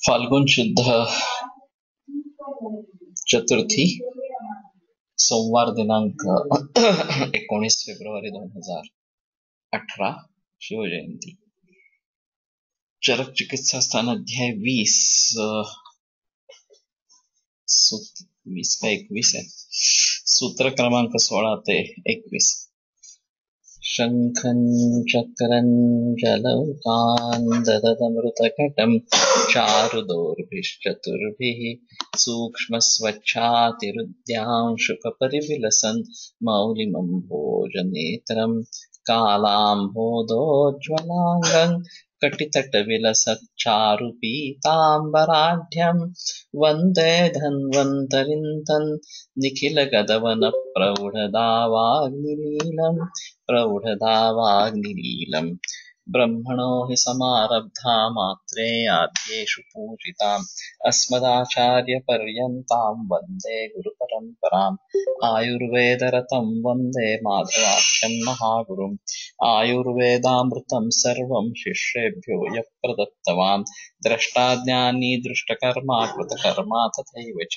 फाल्गुन शुद्ध चतुर्थी सोमवार दिनांक 19 फेब्रुवारी 2018 शिवजयंती। चरक चिकित्सा स्थान अध्याय 20 का 21 है। सूत्र क्रमांक 16 ते 21। शंखं चक्रं जलौकान् ददतमृतकटं चारुदोर्भिश्चतुर्भिः सूक्ष्मस्वच्छातिरुद्यांशुकपरिविलसन् मौलिमम्भोजनेत्रं कालाम्भोदोज्ज्वलाङ्गं कटितटविलसच्चारुपीताम्बराढ्यं वन्दे धन्वन्तरिं तन् प्रौढदावाग्निनीलम् ब्रह्मणो हि समारब्धा मात्रेयाद्येषु पूजिताम् अस्मदाचार्यपर्यन्तां वन्दे गुरुपरम्पराम् आयुर्वेदरतं वन्दे माधवाख्यं महागुरुम् आयुर्वेदामृतं सर्वं शिष्येभ्यो यः प्रदत्तवान् द्रष्टाज्ञानी दृष्टकर्मा कृतकर्मा तथैव च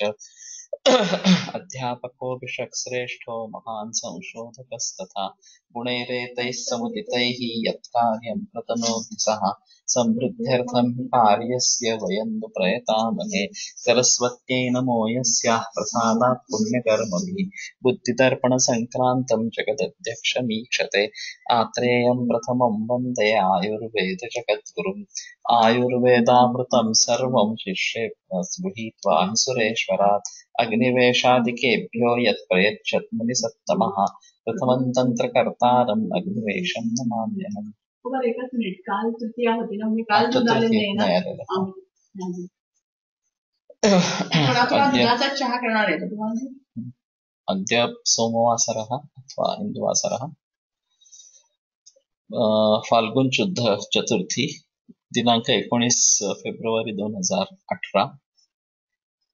अध्यापको विषक्श्रेष्ठो महान् संशोधकस्तथा गुणैरेतैः समुदितैः यत्कार्यं प्रतनोति सः समृद्ध्यर्थं हि कार्यस्य वयं नु प्रयतामहे सरस्वत्यै नमो यस्याः प्रसादात् पुण्यकर्मभिः बुद्धिदर्पणसङ्क्रान्तं जगदध्यक्षमीक्षते आत्रेयं प्रथमं वन्दे आयुर्वेदजगद्गुरुम् आयुर्वेदामृतं सर्वं शिष्येभ्यः गृहीत्वा हि सुरेश्वरात् अग्निवेशादिकेभ्यो यत् प्रयच्छत् मुनिसत्तमः प्रथमं तंत्रकर्तारम् अग्निवेशं नमाम्यहम्। एकच मिनिट, काल तृतीया होती ना, म्हणजे काल दूध आलेलं आहे ना. पण आपण दुधाचा चहा करणार आहे तुम्हाला अद्य सोमवासरः अथवा इन्दुवासरः फाल्गुन शुद्ध चतुर्थी दिनांक 19 फेब्रुवारी 2018।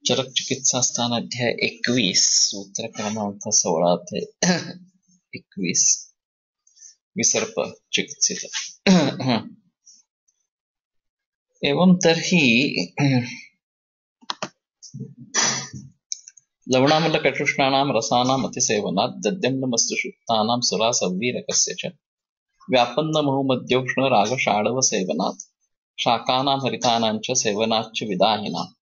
चरक चिकित्सा स्थान अध्याय 21 सूत्र क्रमांक 16 ते 21 विसर्प चिकित्सित। एवं तर्हि लवणामलकटुष्णानां रसानाम् अतिसेवनात् दद्यम्नमस्तुषुप्तानां सुरासव्वीरकस्य च व्यापन्नमहुमद्योष्णरागषाढवसेवनात् शाकानां हरितानां च सेवनाच्च विदाहिनाम्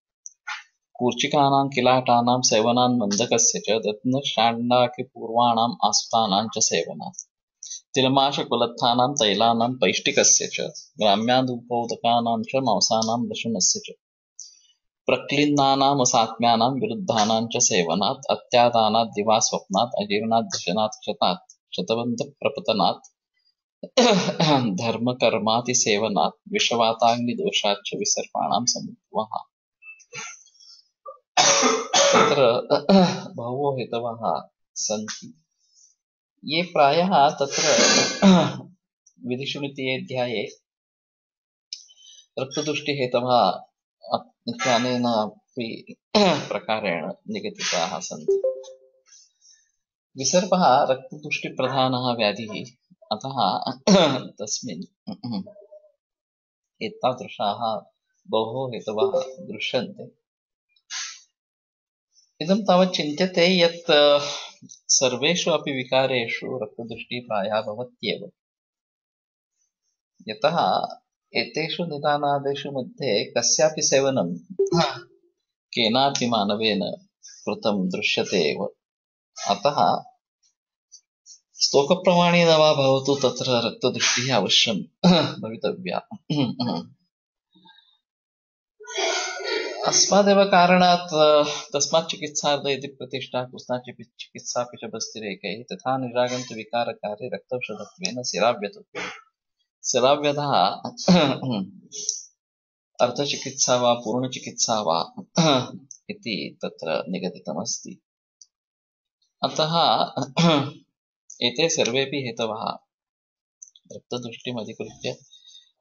कूर्चिकानां किलाटानां सेवनान्मन्दकस्य च दत्नषाण्डाकिपूर्वाणाम् आस्तानां च सेवनात् तिलमाशकुलत्थानां तैलानां पैष्टिकस्य च ग्राम्यादुपोदकानां च मांसानां लशुनस्य च प्रक्लिन्नानाम् असात्म्यानां विरुद्धानां च सेवनात् अत्यादानात् दिवास्वप्नात् अजीर्णात् दशनात् क्षतात् शतबन्धप्रपतनात् धर्मकर्मातिसेवनात् विषवाताग्निदोषाच्च विसर्पाणां समुद्भवः। तत्र बहवो हेतवः सन्ति। ये प्रायः तत्र विधिशुनित्येऽध्याये रक्तदुष्टिहेतवः इत्यनेनापि प्रकारेण निगदिताः सन्ति। विसर्पः रक्तदुष्टिप्रधानः व्याधिः, अतः तस्मिन् एतादृशाः बहवो हेतवः दृश्यन्ते। इदं तावत् चिन्त्यते यत् सर्वेषु अपि विकारेषु रक्तदृष्टिः प्रायः भवत्येव। यतः एतेषु निदानादेषु मध्ये कस्यापि सेवनं केनापि मानवेन कृतं दृश्यते एव। अतः स्तोकप्रमाणेन वा भवतु तत्र रक्तदृष्टिः अवश्यं भवितव्या। अस्मादेव कारणात् तस्मात् चिकित्सार्थ यदि प्रतिष्ठा कुस्नाचित् चिकित्सापि च बस्तिरेकैः तथा निरागन्तु विकारकार्ये रक्तौषधत्वेन शिराव्यतत्वेन शिराव्यधः अर्धचिकित्सा वा पूर्णचिकित्सा वा इति तत्र निगदितमस्ति। अतः एते सर्वेपि हेतवः रक्तदृष्टिमधिकृत्य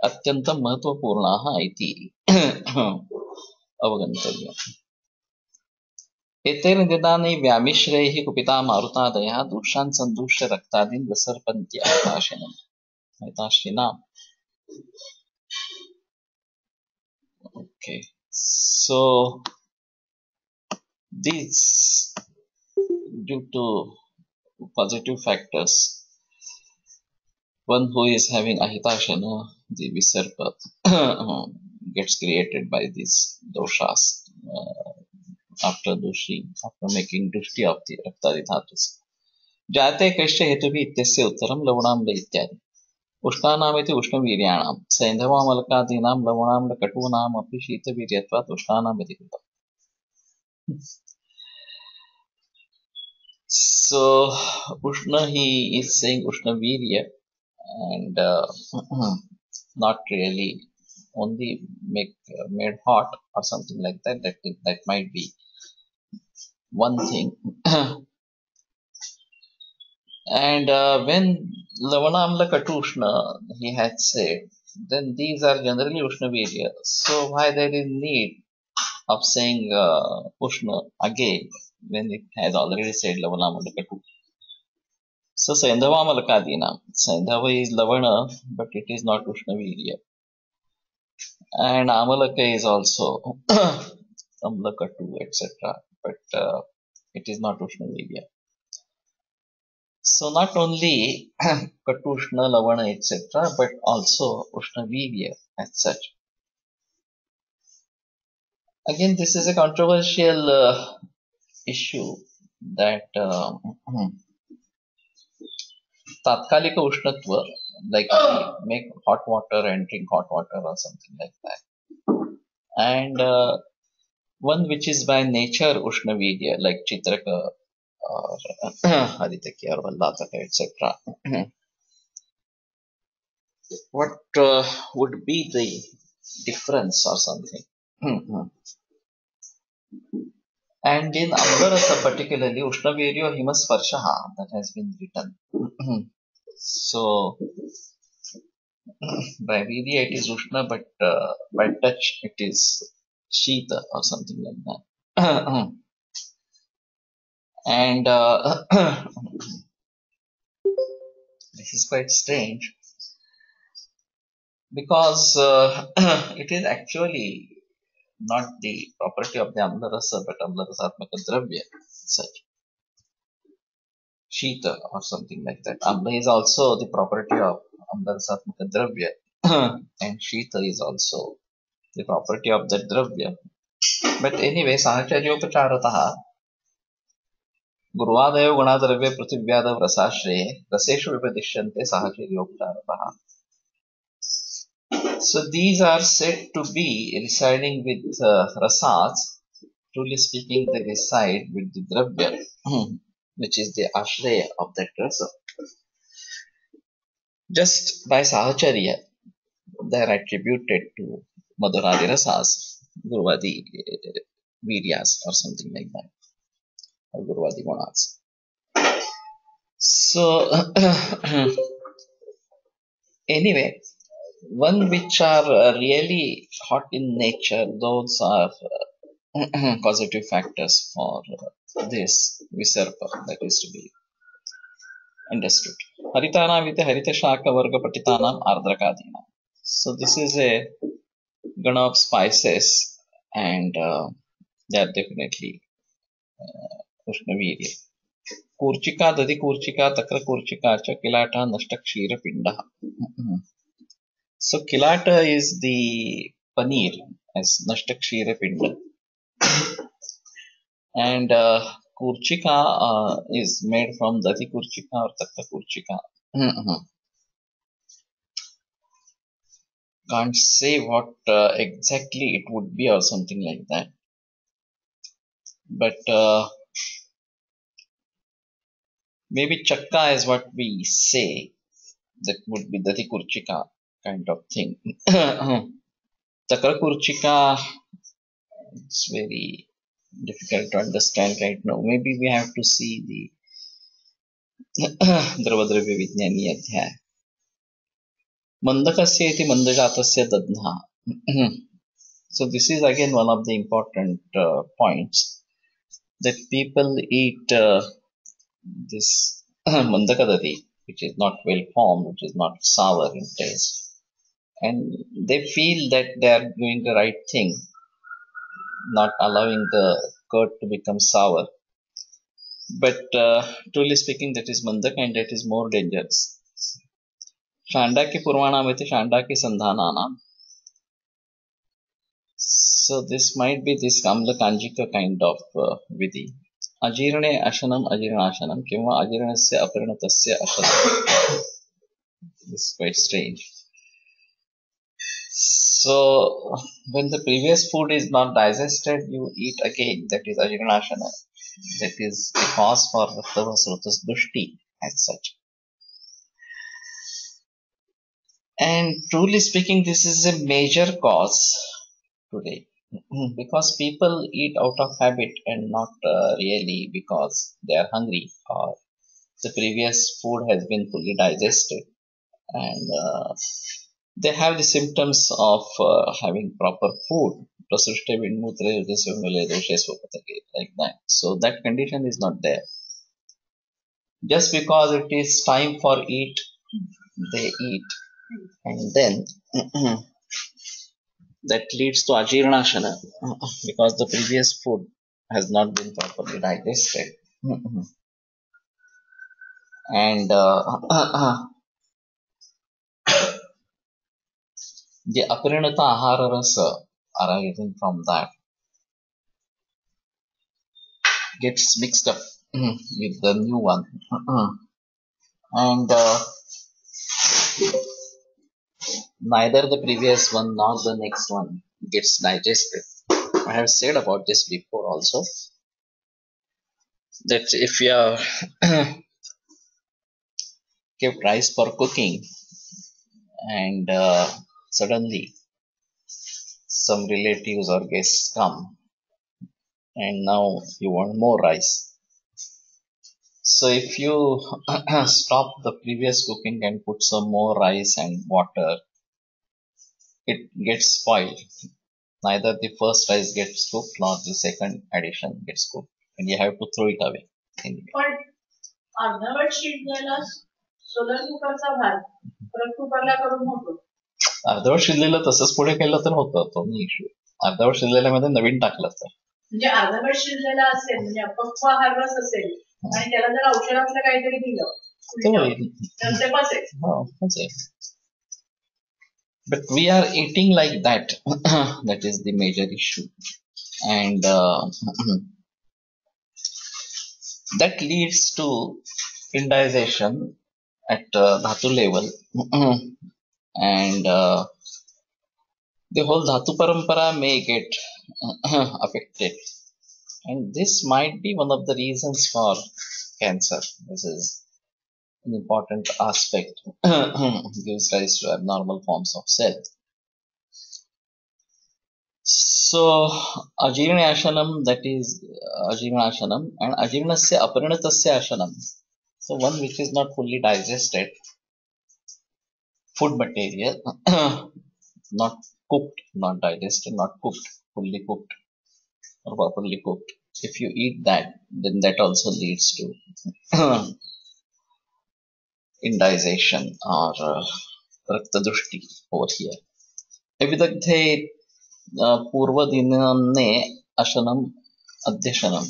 अत्यन्तं महत्वपूर्णाः इति अवगन्तव्यम्। एतेन निदानै व्यामिश्रैः कुपिता मारुतादयः दूषान् सन्दूष्य रक्तादीन् विसर्पन्ति हिताशिनाम्। So these, due to positive factors, one who is having ahitashana, the visarpa, gets created by these doshas after making dushti of the raktadi dhatus. जाते कश्च हेतुभिः इत्यस्य उत्तरं लवणाम्ल इत्यादि. उष्णानामिति उष्णवीर्याणां सैन्धवामलकादीनां लवणाम्लकटूनामपि शीतवीर्यत्वात् उष्णानाम् इति कृतम्. So Ushna, he is saying Ushna Virya, and not really only made hot or something like that. That might be one thing. And when Lavanamla Katushna, he had said, then these are generally Ushna Virya. So why there is need of saying Ushna again when it has already said Lavanamla Katu? So Saindhavamalakadinam. Saindhava is Lavana, but it is not Ushna Virya. And Amalaka is also Amlakatu, etc. But it is not Ushna Virya. So not only Katushna, Lavana, etc., but also Ushna Virya as such. Again, this is a controversial issue that Tatkalika Ushnatva, like we make hot water and drink hot water or something like that. And one which is by nature Ushna Virya, like Chitraka or Haritaki or Vallataka, etc. What would be the difference or something? And in Ambarasa particularly, Ushnaviryo Himasparshaha, that has been written. So, by Virya it is Ushna, but by touch it is Shita or something like that. And this is quite strange, because it is actually not the property of the Amlarasa, but Amlarasatmaka Dravya, such. Shita or something like that. Amla is also the property of Amlarasatmaka Dravya, and Shita is also the property of that Dravya. But anyway, Sahacharyopacharatah Gurvadayo Gunadravya Prithivyaadav Rasashre Raseshu Vipadishyante Sahacharyopacharatah. So these are said to be residing with rasas. Truly speaking, they reside with the dravya, which is the ashraya of that rasa. Just by sahacharya, they are attributed to madhuradi rasas, gurvadi viryas or something like that, or gurvadi gunas. So anyway, one which are really hot in nature, those are causative factors for this visarpa that is to be understood. Haritana with Harita Shaka Varga Patitanam Ardrakadina. So this is a gana of spices, and they are definitely Ushnavirya. Kurchika, Dadi Kurchika, Takra Kurchika, Cha Kilata, Nashta Kshira Pinda. So Kilata is the paneer as Nashta Kshira Pinda. And Kurchika is made from Dadi Kurchika or Takra Kurchika. Can't say what exactly it would be or something like that. But maybe Chakka is what we say. That would be Dadi Kurchika kind of thing. Takra Kurchika, it's very difficult to understand right now. Maybe we have to see the Dravadravya Vijnani Adhyaya. Mandakasya iti mandajatasya dadna. So this is again one of the important points, that people eat this mandakadadi, which is not well formed, which is not sour in taste, and they feel that they are doing the right thing not allowing the curd to become sour. But truly speaking, that is mandak and that is more dangerous. Shandaki purvanamiti shandaki sandhananam. So this might be this Kamla Kanjika kind of vidhi. Ajirane ashanam ajirnashanam किंवा ajirnasya apariणाtasya ashanam. This is quite strange. So when the previous food is not digested, you eat again. That is ajirnashana. That is the cause for Raktavasrutas dushti as such. And truly speaking, this is a major cause today. Because people eat out of habit and not really because they are hungry or the previous food has been fully digested, and they have the symptoms of having proper food. Like that. So that condition is not there. Just because it is time for eat, they eat, and then that leads to ajirnashana because the previous food has not been properly digested. And the aparinata ahara rasa arising from that gets mixed up with the new one. And neither the previous one nor the next one gets digested. I have said about this before also, that if you have kept rice for cooking and suddenly some relatives or guests come and now you want more rice. So if you stop the previous cooking and put some more rice and water, it gets spoiled. Neither the first rice gets cooked nor the second addition gets cooked, and you have to throw it away. पण अर्धवट शिजलेला solar कुकरचा भात परत कुकरला करून होतो. अर्धवट शिजलेलं तसंच पुढे केलं तर होतं, तो नाही इश्यू. अर्धवट शिजलेल्यामध्ये नवीन टाकलं तर म्हणजे अर्धवट शिजलेला असेल म्हणजे अपक्व आहार रस असेल आणि त्याला जर औषधातलं काहीतरी दिलं तर ते पचेल. But we are eating like that. That is the major issue. And that leads to indigestion at dhatu level. And the whole dhatu parampara may get affected. And this might be one of the reasons for cancer. This is an important aspect. Gives rise to abnormal forms of cell. So, ajirna ashanam, that is ajirna ashanam, and ajirnasya aparinatasya ashanam. So, one which is not fully digested, food material, not cooked, not digested, not cooked, fully cooked or properly cooked. If you eat that, then that also leads to indigestion or raktadushti over here. Evidagdhe पूर्वदिने ashanam adhyashanam.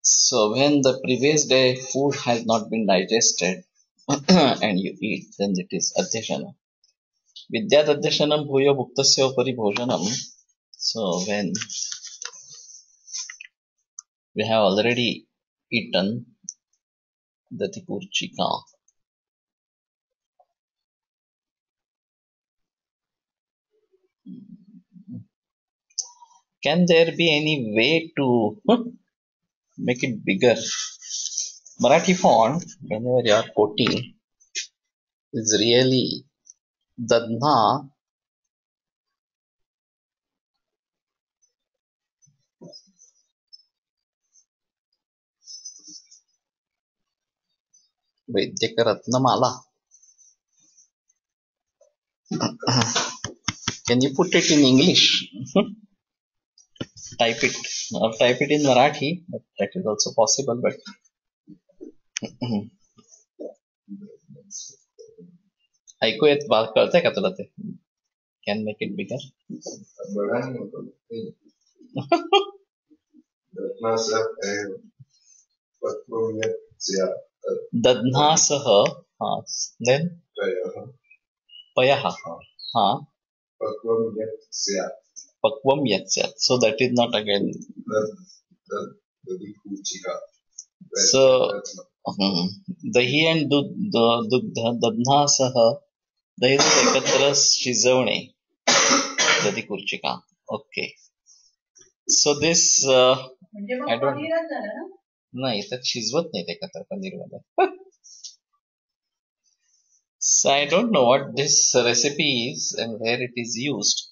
So when the previous day food has not been digested and you eat, then it is adhyashanam. Vidyat adhyashanam bhuyo bhuktasya upari bhojanam. So when we have already eaten the tipurchika, can there be any way to make it bigger? Marathi font, whenever you are quoting, is really dadna Vaidyakartnamala. Can you put it in English? Type it or type it in Marathi. That is also possible. But ऐकू येत कळतंय का तुला ते? Can make it bigger. Dadnasah. Then Payaha. Pakvam Yatsyat. So that is not again. So dahi and dugdha dadnasah dahi ekatra शिजवणे Dadhi kurchika. Okay. So this I don't. नाही तर शिजवत नाही ते एकत्र पनीर मध्ये. So I don't know what this recipe is and where it is used.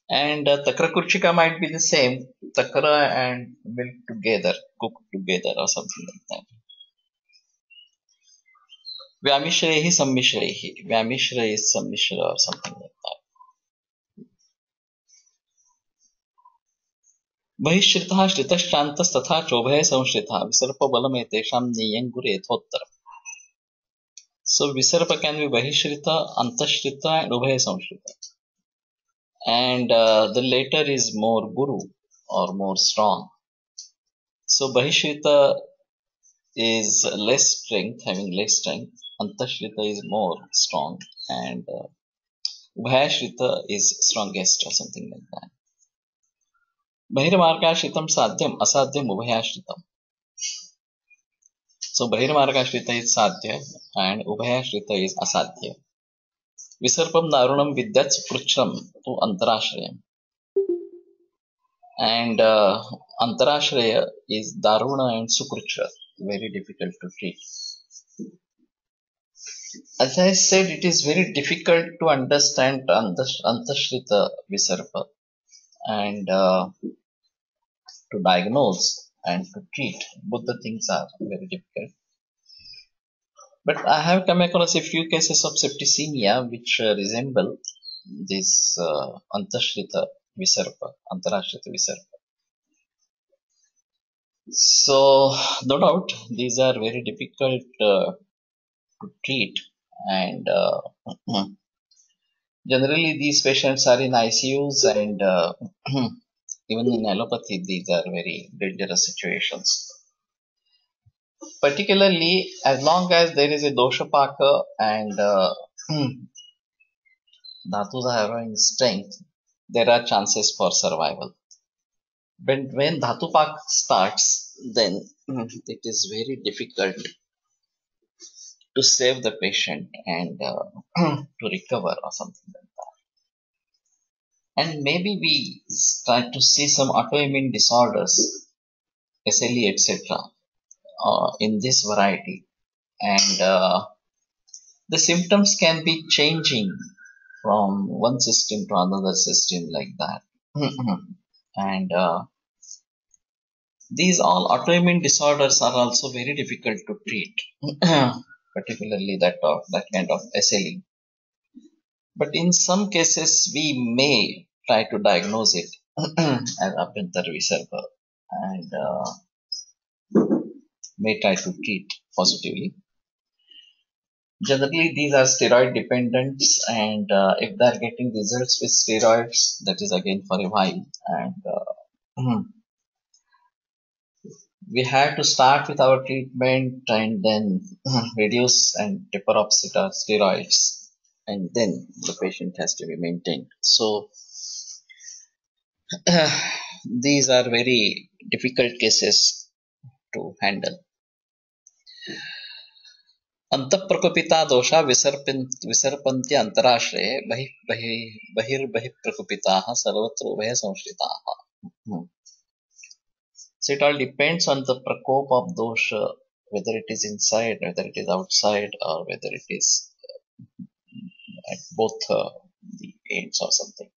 And takra kurchika might be the same. Takra and milk together, cooked together or something like that. Vyamishrehi sammishrehi. Vyamishra is sammishra or something like that. बहिश्रितः श्रितश्चान्तस्तथा चोभय संश्रितः विसर्पबलमेतेषां नियङ्गुरे यथोत्तरम्. So visarpa can be bahishrita, antashrita and ubhaya samshrita. And the later is more guru or more strong. So bahishrita is less strength, having less strength. Antashrita is more strong. And ubhayashrita is strongest or something like that. Bahirmargashritam sadhyam asadhyam ubhayashritam. So bahirmargashrita is sadhya and ubhayashrita is asadhya. Visarpam darunam vidyat supruchram tu antarashrayam. And antarashraya is daruna and sukrucha, very difficult to treat. As I said, it is very difficult to understand antashrita visarpa and to diagnose and to treat. Both the things are very difficult. But I have come across a few cases of septicemia which resemble this antashrita visarpa, antarashrita visarpa. So, no doubt, these are very difficult to treat, and generally these patients are in ICUs, and even in allopathy, these are very dangerous situations. Particularly, as long as there is a doshapaka and dhatus are having strength, there are chances for survival. But when dhatupak starts, then it is very difficult to save the patient and to recover or something like that. And maybe we start to see some autoimmune disorders, SLE, etc., in this variety. And the symptoms can be changing from one system to another system like that. And these all autoimmune disorders are also very difficult to treat, particularly that kind of SLE. But in some cases, we may try to diagnose it as abhyantara visarpa and may try to treat positively. Generally, these are steroid dependent, and if they are getting results with steroids, that is again for a while. And we have to start with our treatment and then reduce and taper off steroids, and then the patient has to be maintained. So these are very difficult cases to handle. Antaprakupita dosha visarpanti antarashreye bahirprakupitaha sarvatra ubhaya samshritaha. So it all depends on the prakop of dosha, whether it is inside, whether it is outside, or whether it is at both the ends or something.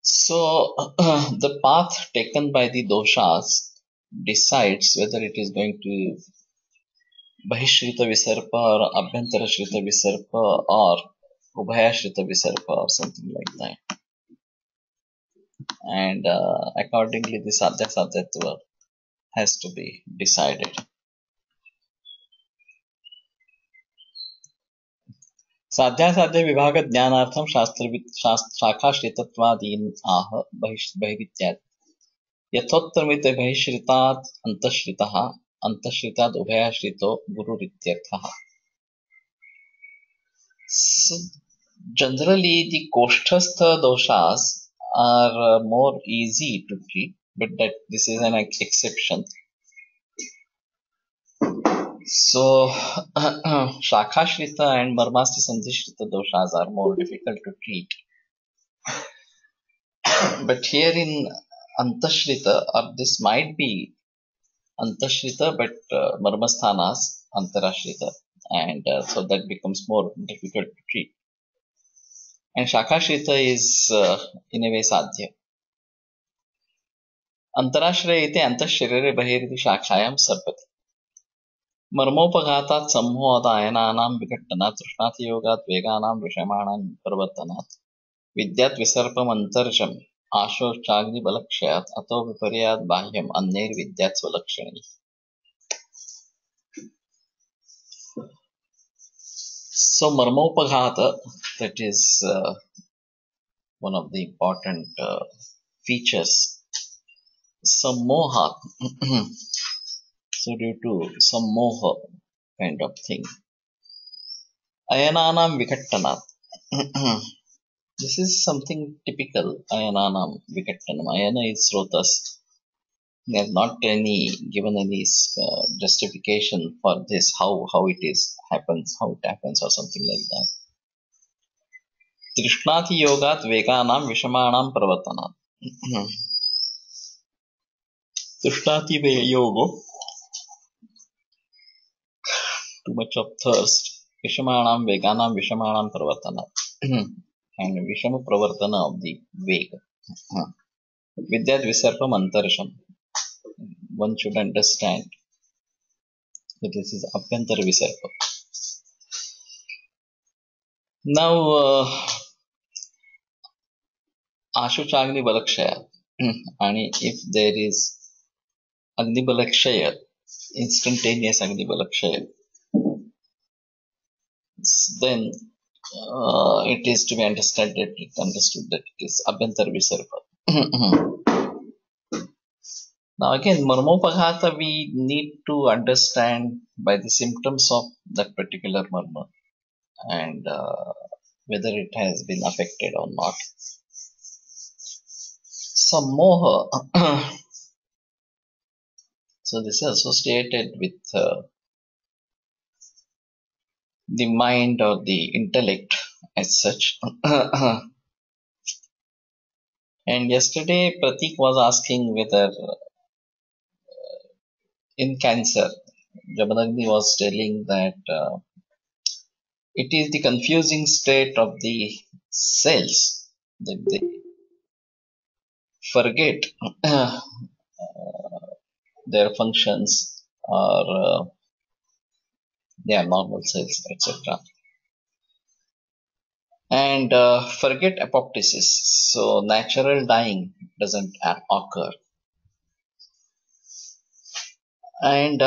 So the path taken by the doshas decides whether it is going to Bahishrita Visarpa or Abhyantara Shrita Visarpa or Ubhaya Shrita Visarpa or something like that. And accordingly, the Sadhya Sadhyatva has to be decided. साध्यासाध्य विभाग ज्ञानार्थम शाखाश्रितत्वादीन आह बहिर्विद्यात् यथोत्तरमित बहिश्रितात् अंतश्रितः अंतश्रितात् उभयाश्रितो गुरुरित्यर्थः. So, generally the koshthastha doshas are more easy to treat, but that this is an exception. So shakashrita and marmasti sandhishrita doshas are more difficult to treat. But here in antashrita, or this might be antashrita, but marmasthanas antarashrita, and so that becomes more difficult to treat. And shakashrita is in a way sadhya. अंतराश्रय इति अंतःशरीरे बहिरिति शाखायां सर्पति. मर्मोपघातात् सम्मोहादायनानां विघट्टनात् तृष्णातियोगात् वेगानां विषमाणां प्रवर्तनात् विद्यात् विसर्पमन्तर्जम् आशोच्चाग्निबलक्षयात् अतो विपर्यात् बाह्यम् अन्यैर्विद्यात् स्वलक्षणैः. So marmopagata, that is one of the important features. Sammoha, so due to some moha kind of thing. Ayananam vikattanat. This is something typical. Ayananam vikattanam. Ayana is srotas. They have not given any justification for this, how it happens or something like that. Trishnati yogat veganam vishamanam pravartanam. Trishnati yogo, too much of thirst. Vishamanam veganam vishamanam pravartanam. And vishama pravartana of the vega. Vidyat visarpam antarasham. One should understand that this is abhyantara visarpa. Now, Ashuchagni balakshaya. And if there is Agni balakshaya, instantaneous Agni balakshaya, then it is to be understood that it is abhyantara visarpa. Now again, marmopaghata we need to understand by the symptoms of that particular marma and whether it has been affected or not. Sammoha, so this is associated with the mind or the intellect as such. And yesterday Pratik was asking whether in cancer, Jabanagni was telling that it is the confusing state of the cells that they forget their functions or their normal cells, etc. And forget apoptosis. So natural dying doesn't occur. And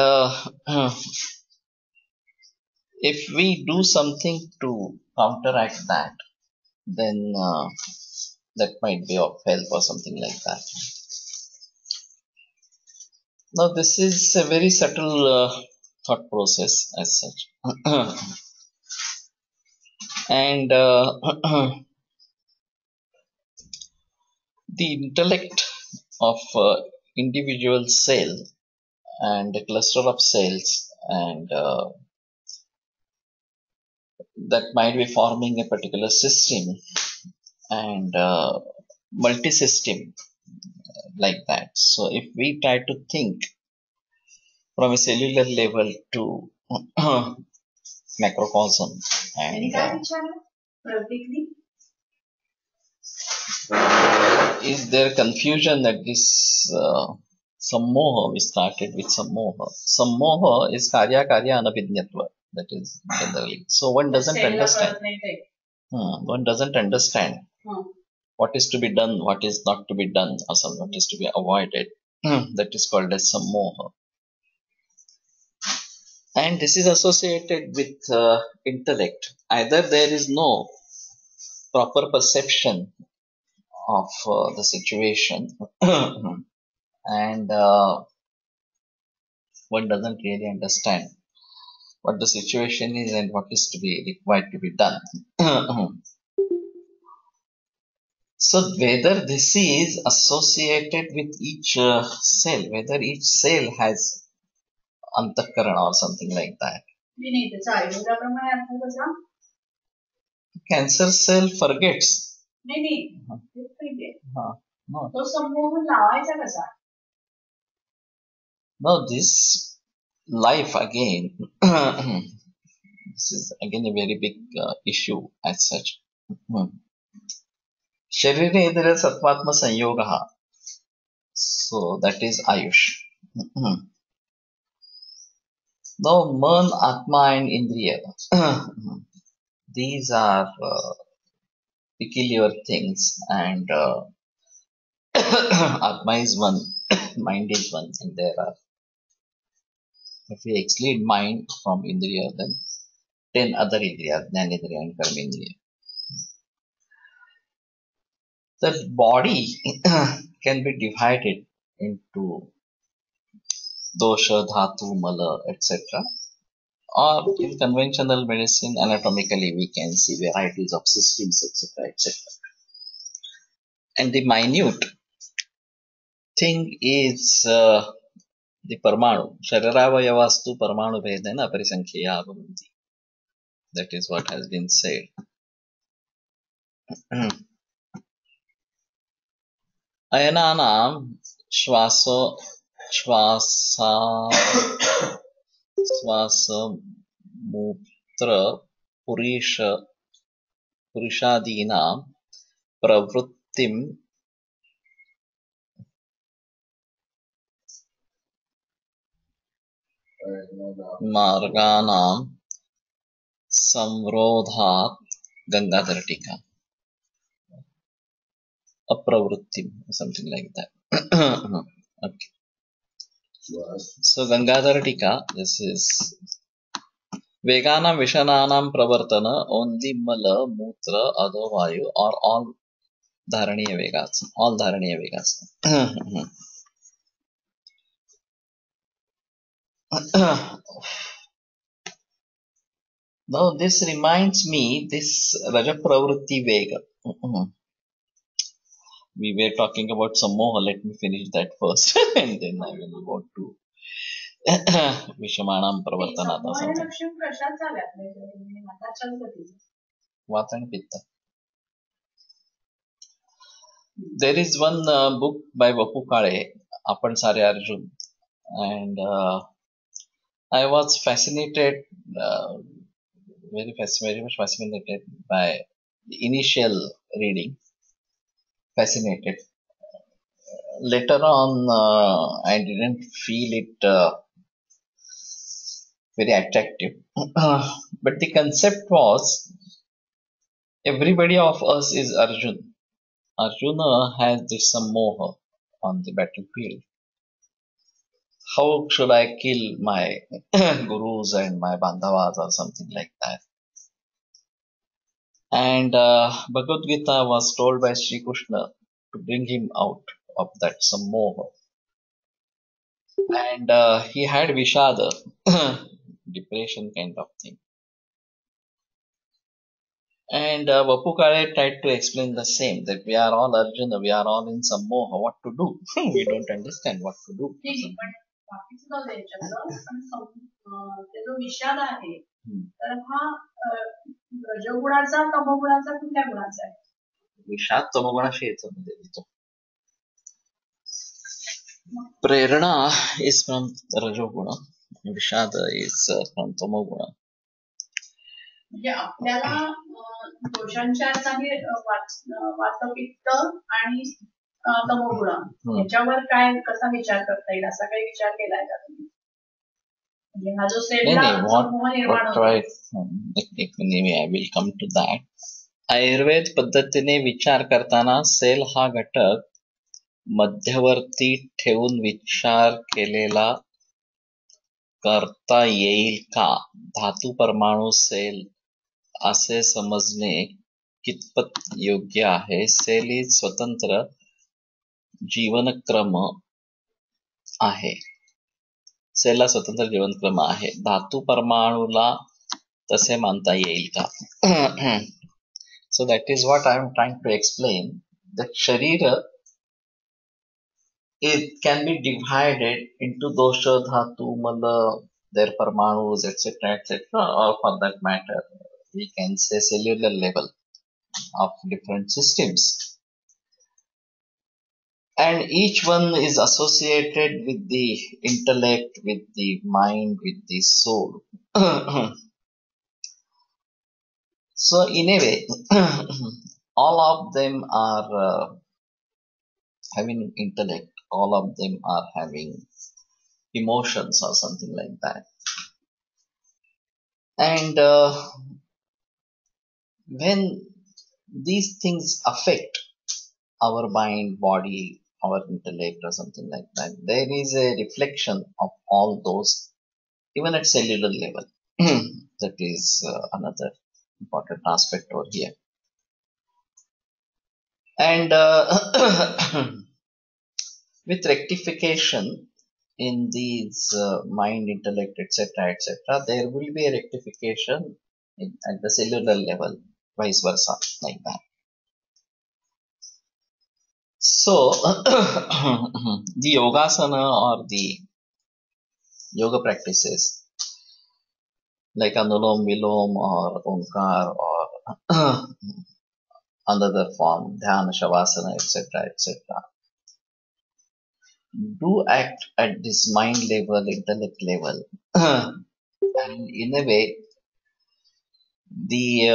if we do something to counteract that, then that might be of help or something like that. Now this is a very subtle thought process as such. And the intellect of individual cell and a cluster of cells and that might be forming a particular system and multi-system like that. So if we try to think from a cellular level to macrocosm and is there confusion that this sammoha, we started with sammoha. Sammoha is karya anabhinyatva, that is generally. So one doesn't understand. One doesn't understand what is to be done, what is not to be done, or what is to be avoided. That is called as sammoha. And this is associated with intellect. Either there is no proper perception of the situation, and one doesn't really understand what the situation is and what is to be required to be done. So whether this is associated with each cell, whether each cell has antakaran or something like that. Cancer cell forgets. No. No, this life again, this is again a very big issue as such. Sharire idare satvatma sanyogaha. So that is Ayush. Now, Man, Atma, and Indriya. These are peculiar things, and Atma is one, mind is one, and there are. If we exclude mind from Indriya, then 10 other Indriyas, Jnanendriya and Karmendriya. The body can be divided into dosha, dhatu, mala, etc. Or in conventional medicine, anatomically we can see varieties of systems, etc., etc. And the minute thing is the parmanu. Shariravayawastu parmanu vedana aparisankhya bhavanti. That is what has been said. Ayananam shvaso shvasa swasa mutra purishadinam pravrittim marganam samrodhat Gangadhara Tika. Apravrittim, something like that. Okay. So Gangadhara Tika, this is Veganam Vishananam Pravartana, only Mala, Mutra, Adhovayu, or all Dharaniya Vegas. All Dharaniya Vegas. Now this reminds me, this Rajapravritti Vega. We were talking about Sammoha, let me finish that first and then I will go to Vishamanam Pravartanat or something. Vata and Pitta. There is one book by Vapu Kale, Apan Sare Arjun, and I was fascinated, very much fascinated by the initial reading. Fascinated. Later on, I didn't feel it very attractive. But the concept was, everybody of us is Arjun. Arjuna has this sammoha on the battlefield. How should I kill my gurus and my bandhavas or something like that? And Bhagavad Gita was told by Sri Krishna to bring him out of that sammoha. And he had Vishada, depression kind of thing. And Vapu Kale tried to explain the same, that we are all Arjuna, we are all in sammoha, what to do? We don't understand what to do. विषाद आहे तर हा रजोगुणाचा तमोगुणाचा कुठल्या गुणाचा आहे विषाद तमोगुणाशी येतो प्रेरणा is from rajoguna, विषाद is from tamoguna. म्हणजे आपल्याला दोषांच्या काही वातपित्त आणि तमोगुण याच्यावर काय कसा विचार करता येईल असा काही विचार केलाय का तुम्ही I will come to that. Ayurveda पद्धतीने विचार करताना सेल हा घटक मध्यवर्ती ठेवून विचार केलेला करता येईल का? धातू परमाणू सेल असे समजणे कितपत योग्य आहे? सेल ही स्वतंत्र जीवनक्रम आहे. सेलला स्वतंत्र जीवनक्रम आहे. धातू परमाणूला तसे मानता येईल का? So that is what I am trying to explain. That Sharira, it can be divided into dosha, dhatu, mala, their parmanus, etc., etc., or for that matter, we can say cellular level of different systems. And each one is associated with the intellect, with the mind, with the soul. So in a way, all of them are having intellect, all of them are having emotions or something like that. And when these things affect our mind, body, our intellect or something like that, there is a reflection of all those even at cellular level. That is another important aspect over here. And with rectification in these mind, intellect, etc., etc., there will be a rectification at the cellular level, vice versa, like that. So, the yogasana or the yoga practices like Anulom Vilom or Omkar or another form, Dhyana, Shavasana, etc., etc., do act at this mind level, intellect level, and in a way, the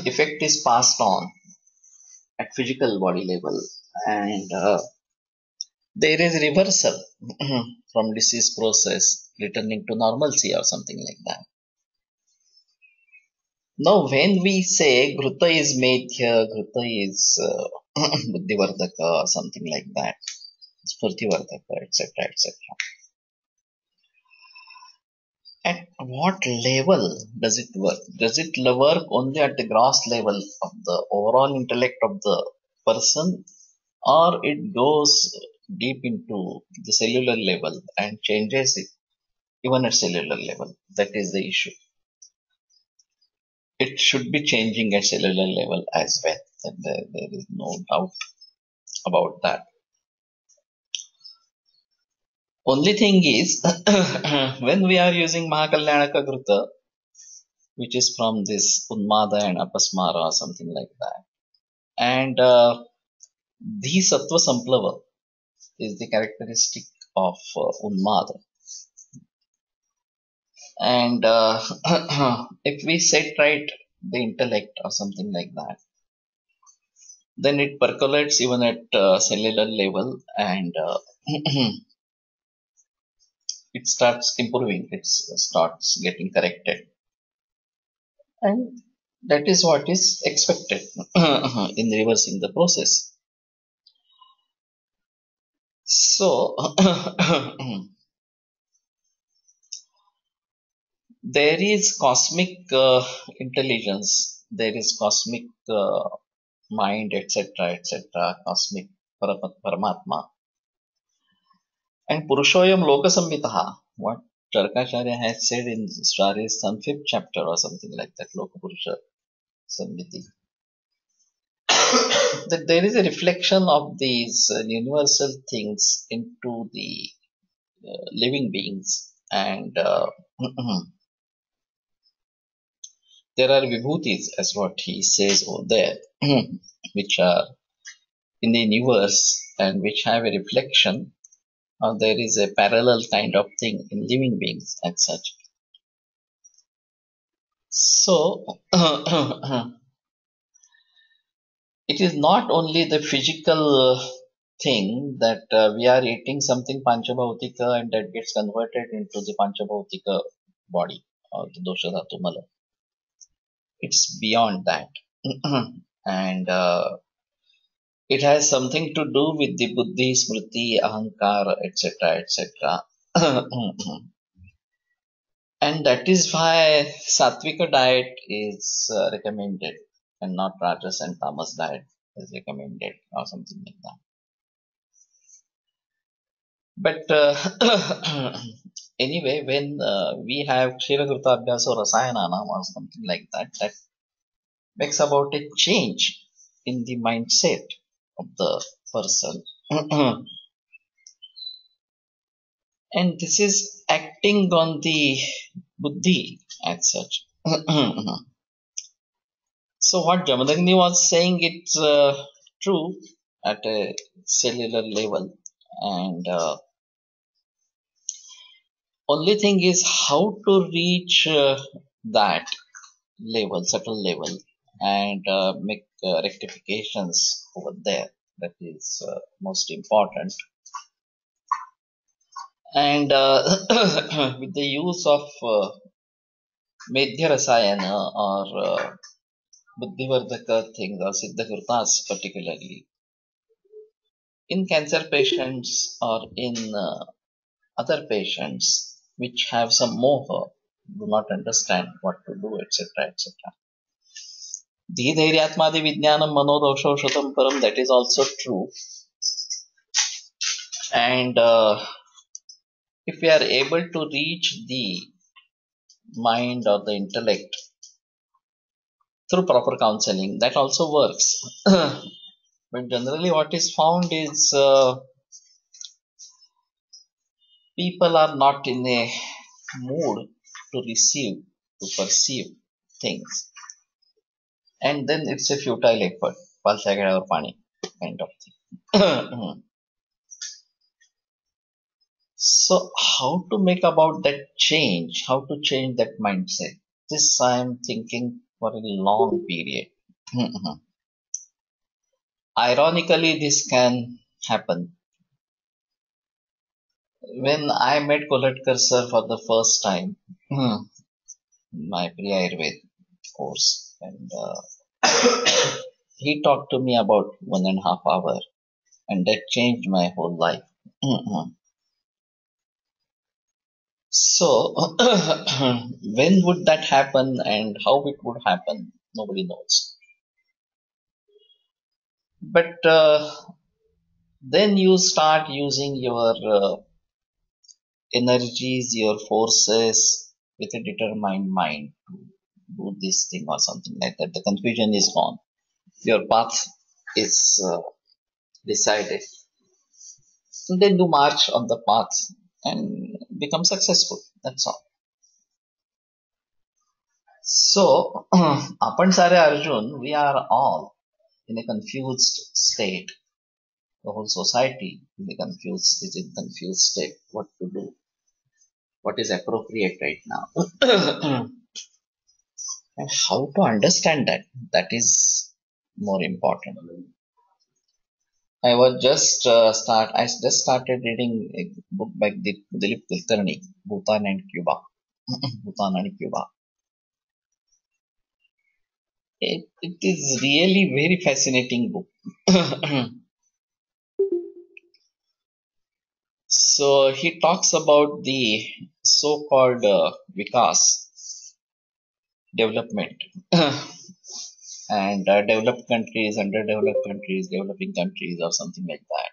effect is passed on at physical body level, and there is reversal from disease process returning to normalcy or something like that. Now, when we say ghrut is medhya, ghrut is buddhivardhaka or something like that, spurtivardhaka, etc., etc., at what level does it work? Does it work only at the gross level of the overall intellect of the person, or it goes deep into the cellular level and changes it even at cellular level? That is the issue. It should be changing at cellular level as well. There is no doubt about that. Only thing is, when we are using mahakalyanaka ghrut, which is from this unmada and apasmara or something like that, and the sattva samplava is the characteristic of unmada. And if we set right the intellect or something like that, then it percolates even at cellular level, and it starts improving, it starts getting corrected. And that is what is expected in reversing the process. So, there is cosmic intelligence, there is cosmic mind, etc., etc., cosmic Paramatma. And Purushoyam Lokasamvitaha, what Charkacharya has said in Swaris, some 5th chapter or something like that, Lokapurusha Samviti, that there is a reflection of these universal things into the living beings, and there are vibhutis, as what he says over there, which are in the universe and which have a reflection, or there is a parallel kind of thing in living beings as such. So, it is not only the physical thing that we are eating something panchabhautika and that gets converted into the panchabhautika body or the dosha dhatu mala. It's beyond that. And it has something to do with the buddhi, smriti, ahankara, etc., etc. And that is why Satvika diet is recommended and not Rajas and Tamas diet is recommended or something like that. But anyway, when we have Kshirakruta Abhyasa or Rasayananam or something like that, that makes about a change in the mindset of the person. And this is acting on the buddhi as such. So what Jamadagni was saying, it's true at a cellular level, and only thing is how to reach that level, subtle level, and make rectifications over there. That is most important. And with the use of Medhya Rasayana or Buddhivardhaka things or Siddha Ghruta's particularly, in cancer patients or in other patients which have some moha, do not understand what to do, etc., etc. Dhairyatmadi vijnanam manodoshosham param, that is also true. And if we are able to reach the mind or the intellect through proper counseling, that also works. But generally what is found is people are not in a mood to receive, to perceive things. And then it's a futile effort, palsagada or pani kind of thing. So how to make about that change, how to change that mindset? This I am thinking for a long period. Ironically, this can happen. When I met Kolatkar sir for the first time, my pre-Ayurveda course, and he talked to me about 1.5 hours, and that changed my whole life. So, when would that happen and how it would happen, nobody knows. But then you start using your energies, your forces with a determined mind to do this thing or something like that. The confusion is gone. Your path is decided. And then you march on the path and become successful. That's all. So, Apan Sare Arjun, we are all in a confused state. The whole society is in confused state. What to do? What is appropriate right now? And how to understand that? That is more important. I just started reading a book by Dilip Kulkarni, Bhutan and Cuba. Bhutan and Cuba. It is really very fascinating book. So he talks about the so-called Vikas development and developed countries, underdeveloped countries, developing countries, or something like that.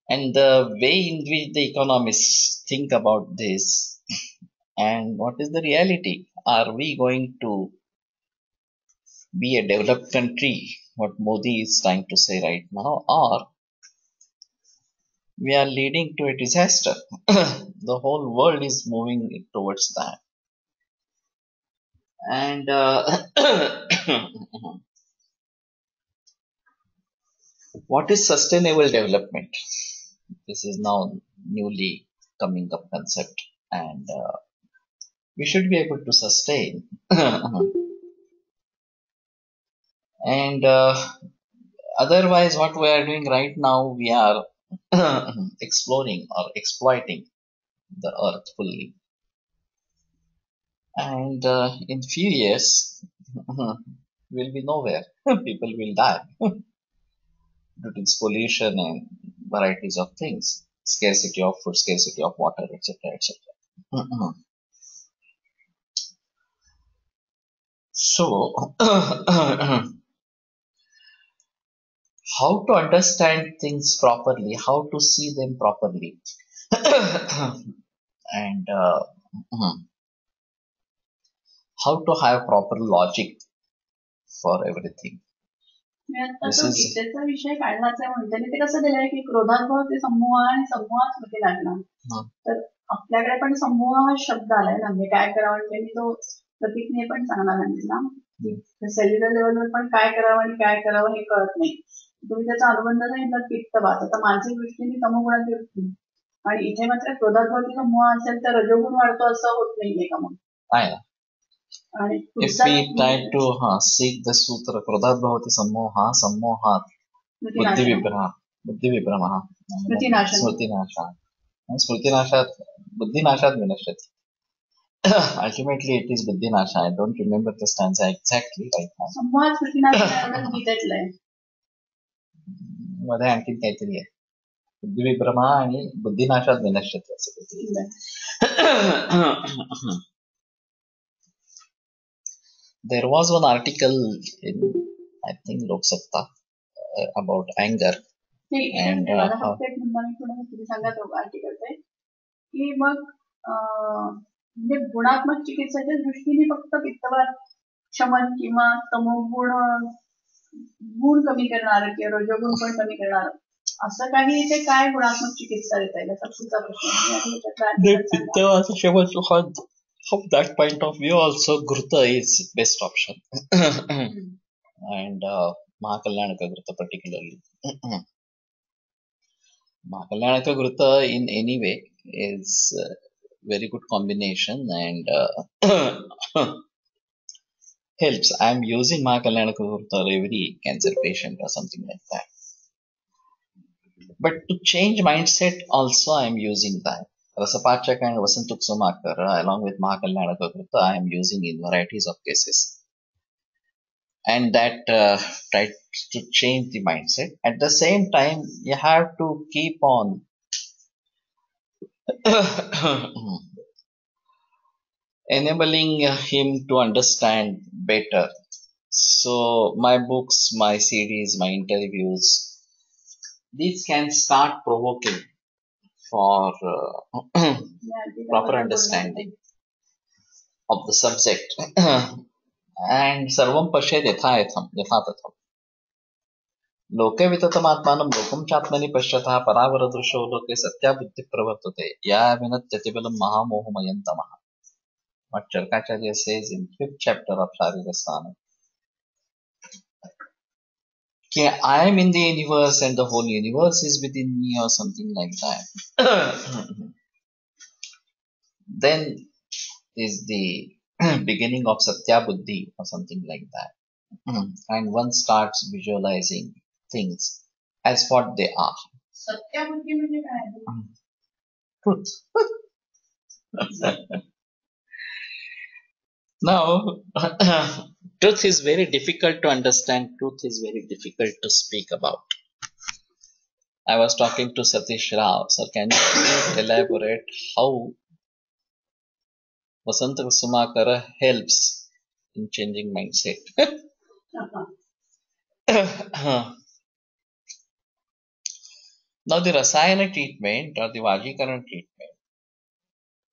And the way in which the economists think about this and what is the reality. Are we going to be a developed country, what Modi is trying to say right now, or we are leading to a disaster? The whole world is moving towards that. And what is sustainable development? This is now newly coming up concept, and we should be able to sustain. And otherwise, what we are doing right now, we are exploring or exploiting the earth fully. And in few years, we'll be nowhere. People will die due to this pollution and varieties of things, scarcity of food, scarcity of water, etc., etc. So, how to understand things properly, how to see them properly, and how to have proper logic for everything. मी आता तो गीतेचा विषय काढलाच आहे म्हणते ते कसं दिलंय की क्रोधानुभव ते समूह आणि समूहात स्मृती लागणार. तर आपल्याकडे पण समूह हा शब्द आलाय ना, म्हणजे काय करावं म्हणजे मी तो प्रतीकने पण चांगला सांगितला. सेल्युलर लेवलवर पण काय करावं आणि काय करावं हे कळत नाही. तुम्ही त्याचा अनुबंध सांगितलं पित्तवात. आता मानसिक दृष्टीने तमोगुणाची वृत्ती आणि इथे मात्र क्रोधानुभवती समूह असेल तर रजोगुण वाढतो असं होत नाहीये का मग? If we try to seek the sutra, क्रोधात भवति सम्मोहा सम्मोहात् बुद्धिविभ्रमः स्मृतिनाशात् बुद्धिनाशात् विनश्यति. Ultimately it is बुद्धिनाश. I don't remember the stanza exactly right now. सम्मोहात् स्मृतिनाशात गीतेतलंय. मध्ये आणखी काहीतरी आहे. बुद्धिविभ्रमः आणि बुद्धिनाशात् विनश्यति असं काहीतरी. There was one article in, I think, Lok Sabha about anger. And की मग म्हणजे गुणात्मक चिकित्साच्या दृष्टीने फक्त पित्तवात शमन किंवा तमोगुण गुण कमी करणार किंवा रजोगुण पण कमी करणार असं काही इथे काय गुणात्मक चिकित्सा देता येईल असा पुढचा प्रश्न. From that point of view also ghrut is best option. And mahakalyanak ghrut particularly. Mahakalyanak ghrut in any way is very good combination and helps. I am using mahakalyanak ghrut for every cancer patient or something like that. But to change mindset also I am using that. Rasapachak and Vasantuk Sumakar along with mahakalyanak ghrut I am using in varieties of cases. And that tries to change the mindset. At the same time, you have to keep on enabling him to understand better. So my books, my CDs, my interviews, these can start provoking for proper understanding of the subject. And sarvam pashyed yathayatham yathathatham. लोके विततमात्मानं लोकं चात्मनि पश्यतः परावरदृशो लोके सत्या बुद्धि प्रवर्तते या विनत्यतिबलं महामोहमयं तमः. What Ch.Chi.21 says in 5th chapter of Sharirasana. I am in the universe and the whole universe is within me or something like that. Then is the beginning of Satya Buddhi or something like that. And one starts visualizing things as what they are. Satya Buddhi means truth. Now, truth is very difficult to understand. Truth is very difficult to speak about. I was talking to Satish Rao. Sir, can you please elaborate how Vasanta Sumakara helps in changing mindset? Now, the Rasayana treatment or the Vajikaran treatment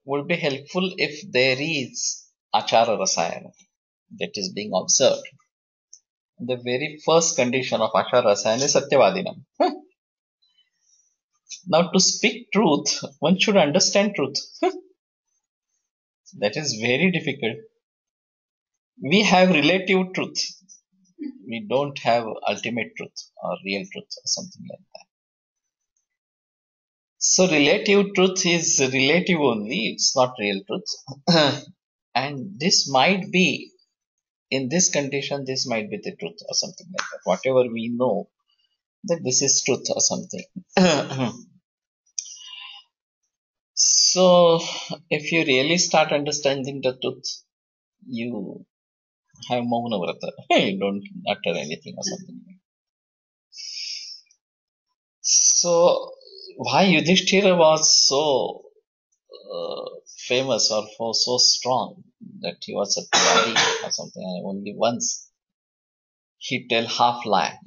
would be helpful if there is Achara Rasayana that is being observed. The very first condition of Achara Rasayana is Satyavadinam. Now, to speak truth, one should understand truth. That is very difficult. We have relative truth. We don't have ultimate truth or real truth or something like that. So relative truth is relative only. It's not real truth. And this might be, in this condition, this might be the truth or something like that. Whatever we know, that this is truth or something. So, if you really start understanding the truth, you have Mauna Vrata. You don't utter anything or something. So, why Yudhishthira was so famous or for so strong that he was Satyavadi or something, and only once he tell half lie,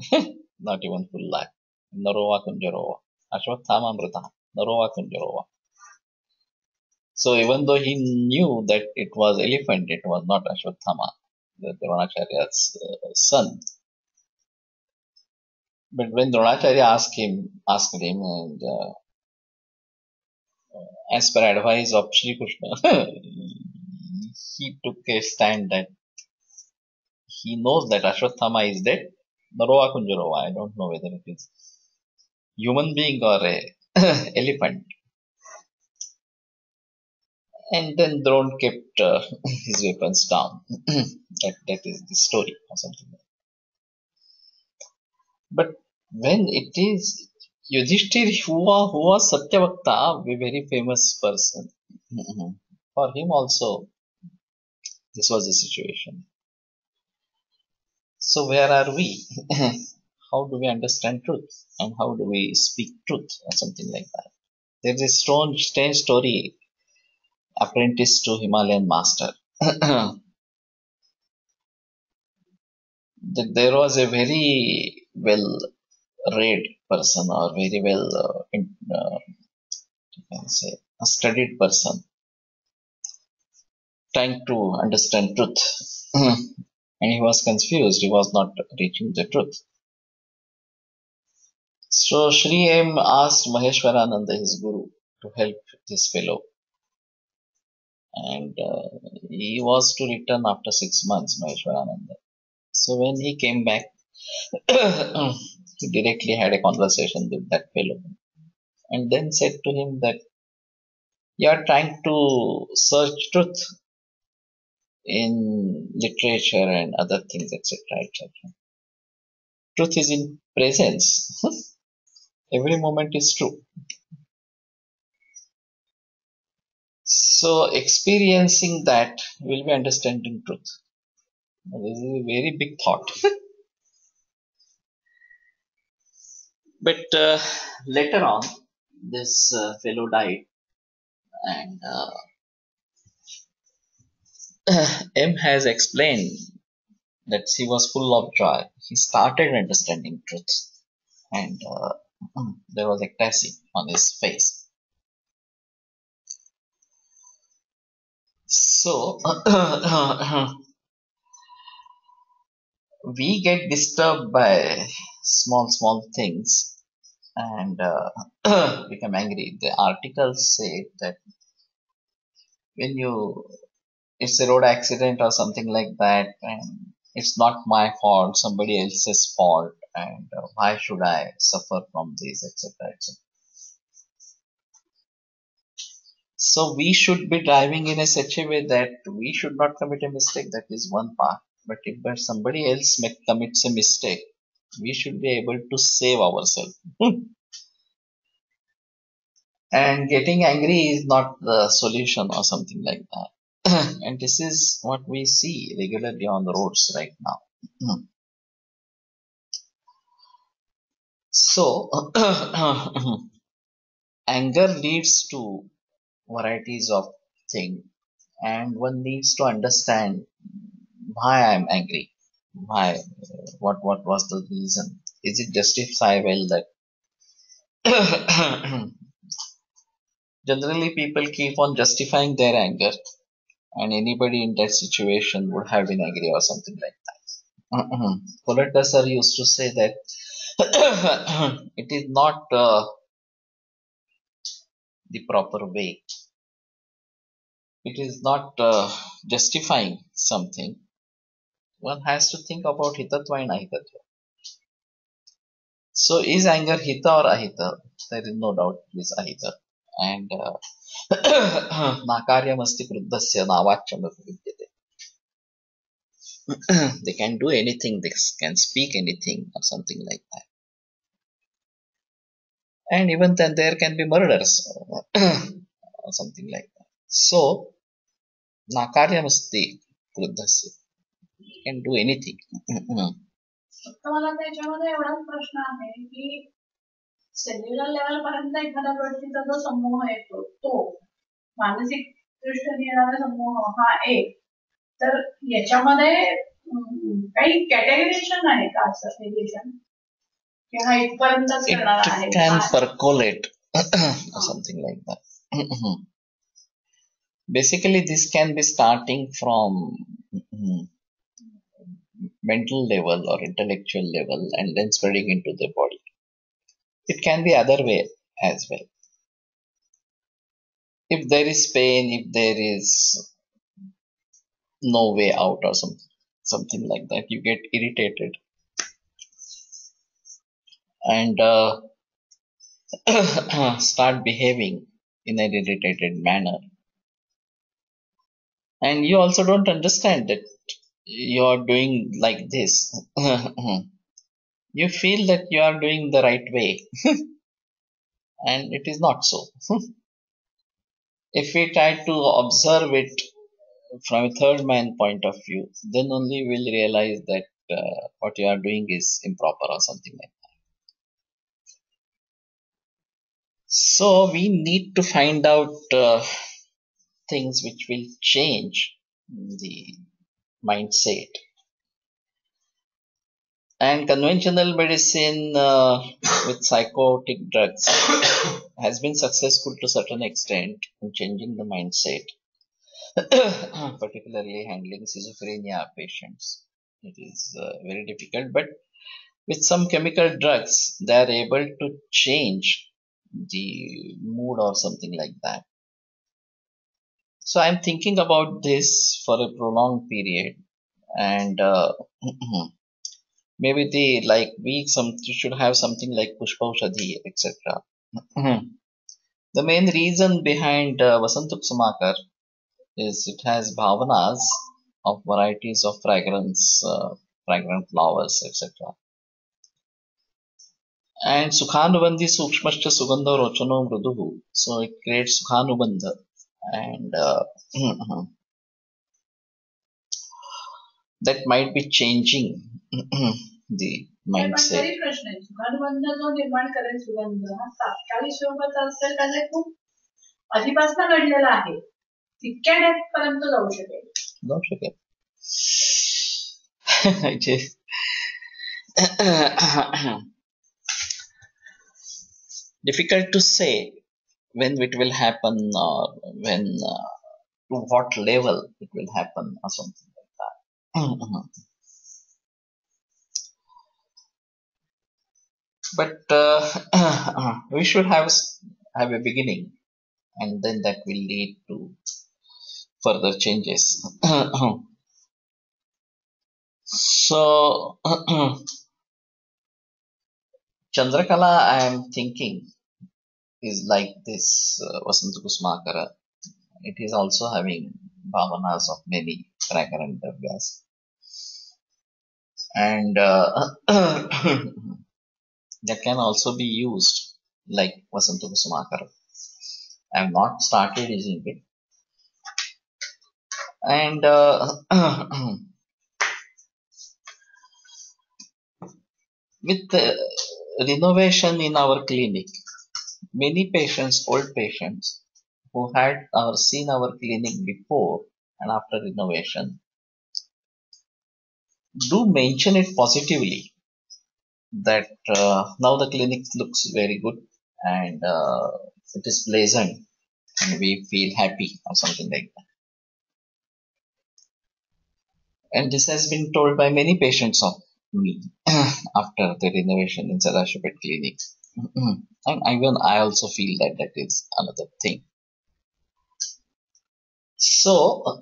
not even full lie. Narova Kunjarova. Ashwatthama Mrita. Narova Kunjarova. So even though he knew that it was elephant, it was not Ashwatthama, the Dronacharya's son. But when Dronacharya asked him and as per advice of Sri Krishna, he took a stand that he knows that Ashwatthama is dead. Narova Kunjarova. I don't know whether it is human being or a elephant. And then Drone kept his weapons down. that is the story or something. But when it is Yudhishthir who was Satyavakta, a very famous person, for him also this was the situation. So where are we? How do we understand truth? And how do we speak truth or something like that? There is a strange story, apprentice to Himalayan master. There was a very well read person or very well you can say a studied person trying to understand truth. And he was confused, he was not reaching the truth. So Sri M asked Maheshwarananda, his guru, to help this fellow. And he was to return after 6 months, Maheshwarananda. So when he came back, he directly had a conversation with that fellow and then said to him that you are trying to search truth in literature and other things, etc., etc. Truth is in presence. Every moment is true. So experiencing that will be understanding truth. This is a very big thought. But later on, this fellow died, and M has explained that he was full of joy. He started understanding truth, and there was ecstasy on his face. So we get disturbed by small things and become angry. The articles say that when it's a road accident or something like that, and it's not my fault, somebody else's fault, and why should I suffer from this, etc., etc. So we should be driving in a such a way that we should not commit a mistake. That is one part. But if somebody else commits a mistake, we should be able to save ourselves. And getting angry is not the solution or something like that. And this is what we see regularly on the roads right now. So, anger leads to varieties of things, and one needs to understand why I'm angry. Why? What was the reason? Is it justifiable that generally people keep on justifying their anger, and anybody in that situation would have been angry or something like that. Coletta sir used to say that it is not the proper way. It is not justifying something. One has to think about hitatva and ahitatva. So is anger hita or ahita? There is no doubt it is ahita. And nakaryamasti kruddhasya navachyamati vidyate. They can do anything, they can speak anything or something like that. And even then there can be murders or something like that. So nakaryamasti kruddhasya can do anything. फक्त मला त्याच्यामध्ये एवढाच प्रश्न आहे की cellular level पर्यंत एखाद्या व्यक्तीचा जो समूह येतो तो मानसिक उत्कृष्ट येणारा समूह हा एक. तर याच्यामध्ये काही कॅटेगरीशन आहे का असं वेरिएशन? हा इथपर्यंतच करणार आहे? It can percolate or something like that. Basically, this can be starting from mental level or intellectual level and then spreading into the body. It can be other way as well. If there is pain, if there is no way out or something like that, you get irritated and start behaving in an irritated manner. And you also don't understand that you are doing like this. You feel that you are doing the right way, and it is not so. If we try to observe it from a third man point of view, then only we'll realize that what you are doing is improper or something like that. So we need to find out things which will change the mindset. And conventional medicine with psychotic drugs has been successful to a certain extent in changing the mindset, particularly handling schizophrenia patients. It is very difficult, but with some chemical drugs, they are able to change the mood or something like that. So I'm thinking about this for a prolonged period, and maybe we should have something like Pushpaushadhi, etc. The main reason behind Vasant Sumakar is it has bhavanas of varieties of fragrance, fragrant flowers, etc. And Sukhanubandhi Sukshmascha Sugandha Rochano Mruduhu. So it creates Sukhanubandha. And that might be changing the mindset. तरी प्रश्न आहे, सुगंध जो निर्माण करेल सुगंध हा तात्कालिक स्वरूपाचा असेल का जे खूप आधीपासून घडलेला आहे तितक्या डेप्थ पर्यंत जाऊ शकेल? जाऊ शकेल. Difficult to say when it will happen or when to what level it will happen or something like that. But we should have a beginning, and then that will lead to further changes. So Chandrakala, I am thinking, is like this Vasant Kusmakara. It is also having bhavanas of many fragrant dravyas. And that can also be used like Vasant Kusmakara. I have not started using it. And with the renovation in our clinic, many patients, old patients, who had seen our clinic before and after renovation, do mention it positively that now the clinic looks very good and it is pleasant and we feel happy or something like that. And this has been told by many patients of me after the renovation in Sadashipet clinic. And even I also feel that that is another thing. So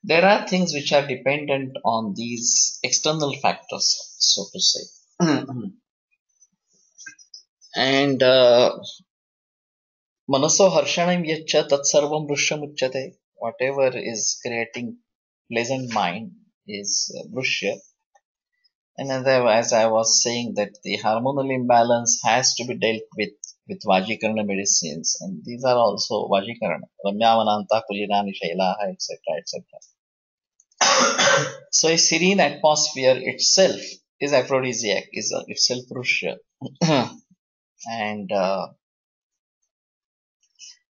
there are things which are dependent on these external factors, so to say. And manaso harshanam yaccha tatsarvam brushyamuchyate. Whatever is creating pleasant mind is brushya. And as I was saying that the hormonal imbalance has to be dealt with Vajikarana medicines, and these are also Vajikarana, Ramyavananta, Kulirani, Shailaha, etc., etc. So a serene atmosphere itself is aphrodisiac, is itself Rushya. And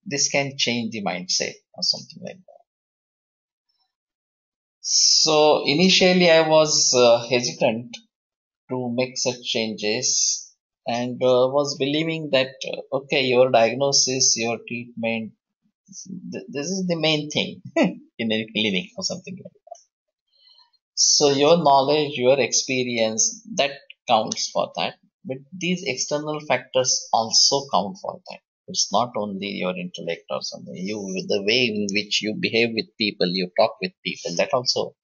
this can change the mindset or something like that. So initially I was hesitant to make such changes and was believing that okay, your diagnosis, your treatment, this is the main thing in a clinic or something like that. So your knowledge, your experience, that counts for that. But these external factors also count for that. It's not only your intellect or something. The way in which you behave with people, you talk with people, that also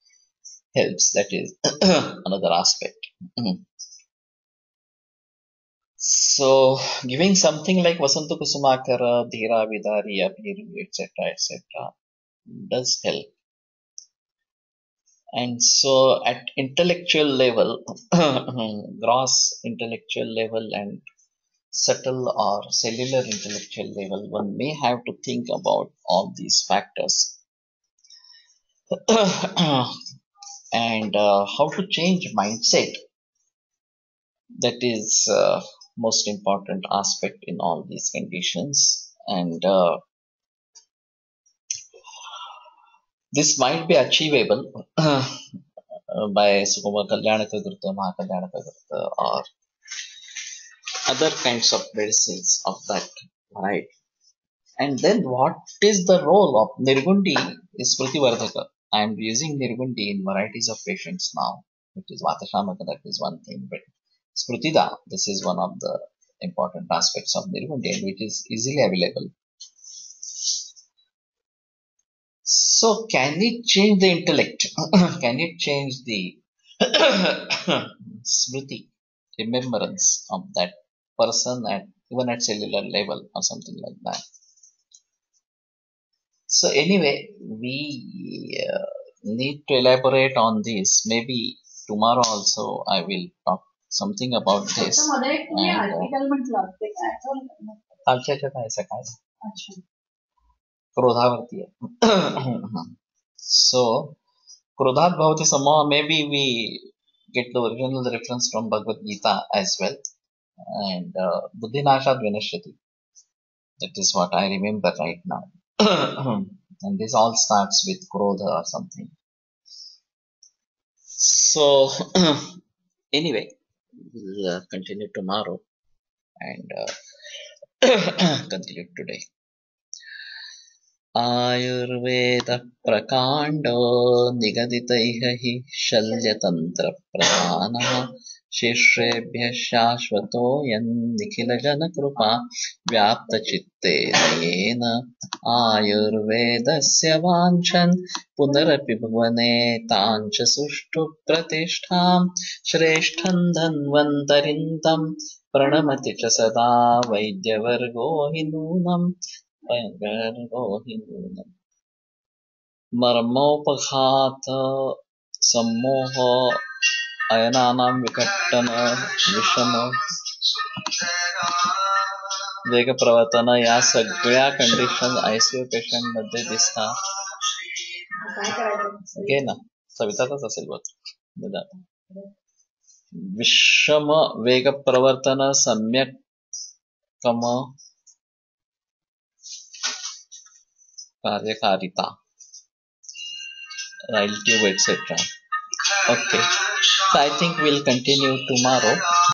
helps. That is another aspect. So, giving something like Vasantu Kusumakara, Dhira Vidari, Abhiru, etc., does help. And so, at intellectual level, gross intellectual level, and subtle or cellular intellectual level, one may have to think about all these factors and how to change mindset. That is most important aspect in all these conditions, and this might be achievable by mahakalyanak ghrut or other kinds of medicines of that, right? And then what is the role of Nirgundi is Prativardhaka. I am using Nirgundi in varieties of patients now. It is Vatashamaka, that is one thing, but Sprutida, this is one of the important aspects of Nirgundi, and which is easily available. So can it change the intellect? Can it change the smriti, remembrance of that person at even at cellular level or something like that? So anyway, we need to elaborate on this. Maybe tomorrow also I will talk something about this. कालच्या काय सकाळ क्रोधावरती आहे. So क्रोधात भवति समोह, maybe we get the original reference from Bhagavad Gita as well, and buddhinashat vinashyati. That is what I remember right now. And this all starts with krodha or something. So anyway, we'll continue tomorrow and continue today. Ayurveda प्रकाण्डो निगदितैः हि शल्यतन्त्रप्रधानः शिष्येभ्यः शाश्वतोऽयं निखिलजनकृपा व्याप्तचित्तेन येन आयुर्वेदस्य वाञ्छन् पुनरपि भुवने ताञ्च सुष्ठु प्रतिष्ठां श्रेष्ठं धन्वन्तरिं तं प्रणमति च सदा वैद्यवर्गो हि नूनम् मर्मोपघात सम्मोह अयनानां विघट्टन विषम वेगप्रवर्तन या सगळ्या कंडिशन आयसीयू पेशंट मध्ये दिसतात. घे ना, सवितातच असेल बघ. विषम वेगप्रवर्तन सम्यक कम कार्यकारिता, relative, etc. Okay, so I think we'll continue tomorrow.